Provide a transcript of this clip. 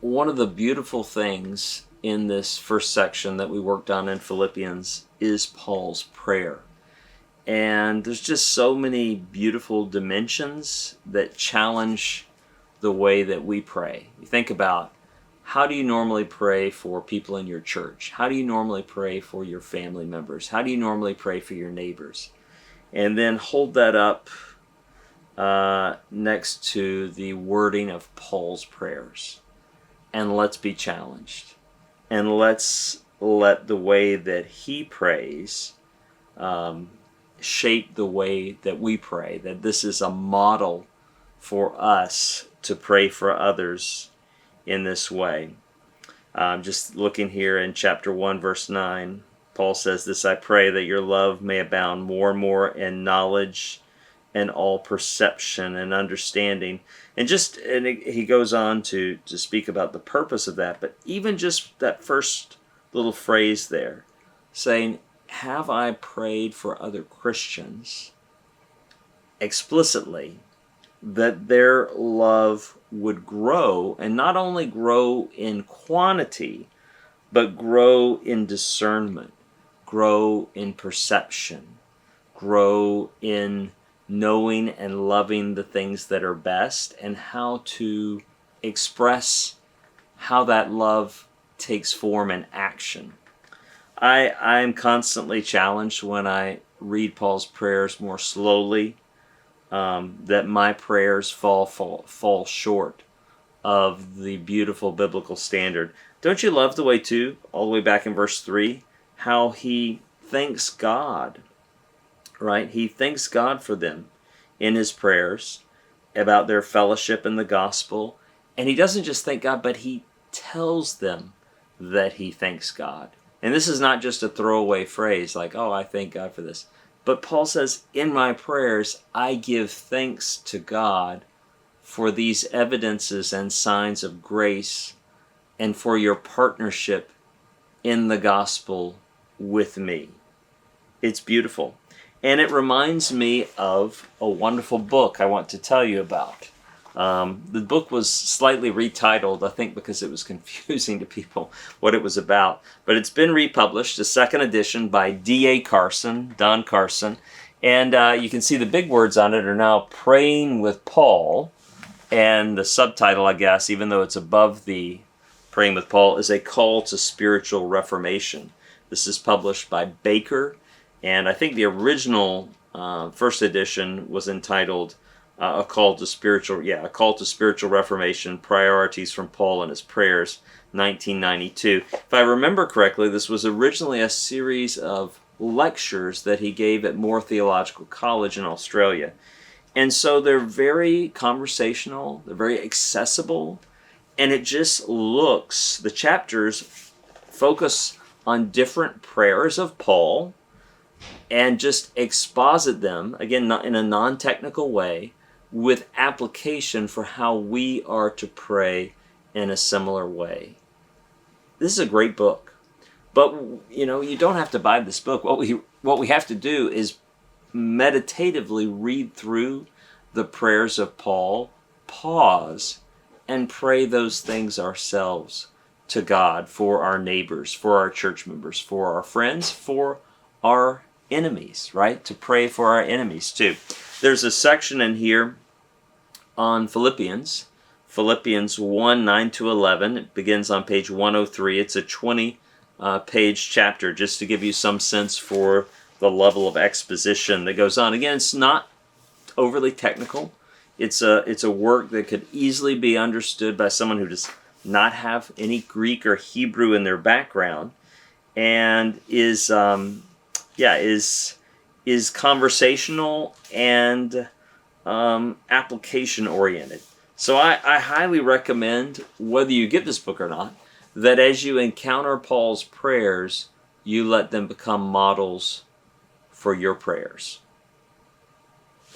One of the beautiful things in this first section that we worked on in Philippians is Paul's prayer. And there's just so many beautiful dimensions that challenge the way that we pray. You think about, how do you normally pray for people in your church? How do you normally pray for your family members? How do you normally pray for your neighbors? And then hold that up next to the wording of Paul's prayers. And let's be challenged. And let's let the way that he prays shape the way that we pray. That this is a model for us to pray for others in this way. Just looking here in chapter 1, verse 9, Paul says, "This I pray, that your love may abound more and more in knowledge and all perception and understanding." And he goes on to speak about the purpose of that. But even just that first little phrase there, saying, "Have I prayed for other Christians explicitly, that their love would grow, and not only grow in quantity, but grow in discernment, grow in perception, grow in knowing and loving the things that are best, and how to express how that love takes form in action." I'm constantly challenged when I read Paul's prayers more slowly, that my prayers fall short of the beautiful biblical standard. Don't you love the way, too, all the way back in verse 3, how he thanks God, right? He thanks God for them in his prayers about their fellowship in the gospel. And he doesn't just thank God, but he tells them that he thanks God. And this is not just a throwaway phrase like, "Oh, I thank God for this." But Paul says, "In my prayers, I give thanks to God for these evidences and signs of grace and for your partnership in the gospel with me." It's beautiful. And it reminds me of a wonderful book I want to tell you about. The book was slightly retitled, I think because it was confusing to people what it was about. But it's been republished, a second edition by Don Carson. And you can see the big words on it are now "Praying with Paul." And the subtitle, I guess, even though it's above the "Praying with Paul," is "A Call to Spiritual Reformation." This is published by Baker. And I think the original first edition was entitled a Call to Spiritual Reformation, Priorities from Paul and His Prayers, 1992. If I remember correctly, this was originally a series of lectures that he gave at Moore Theological College in Australia. And so they're very conversational, they're very accessible, and it just looks, the chapters focus on different prayers of Paul and just exposit them, again, not in a non-technical way, with application for how we are to pray in a similar way. This is a great book. But, you don't have to buy this book. What we have to do is meditatively read through the prayers of Paul, pause, and pray those things ourselves to God for our neighbors, for our church members, for our friends, for our enemies, right? To pray for our enemies too. There's a section in here on Philippians 1, 9 to 11. It begins on page 103. It's a 20-page chapter, just to give you some sense for the level of exposition that goes on. Again, it's not overly technical. It's a work that could easily be understood by someone who does not have any Greek or Hebrew in their background, and is conversational and application oriented. So I highly recommend, whether you get this book or not, that as you encounter Paul's prayers, you let them become models for your prayers.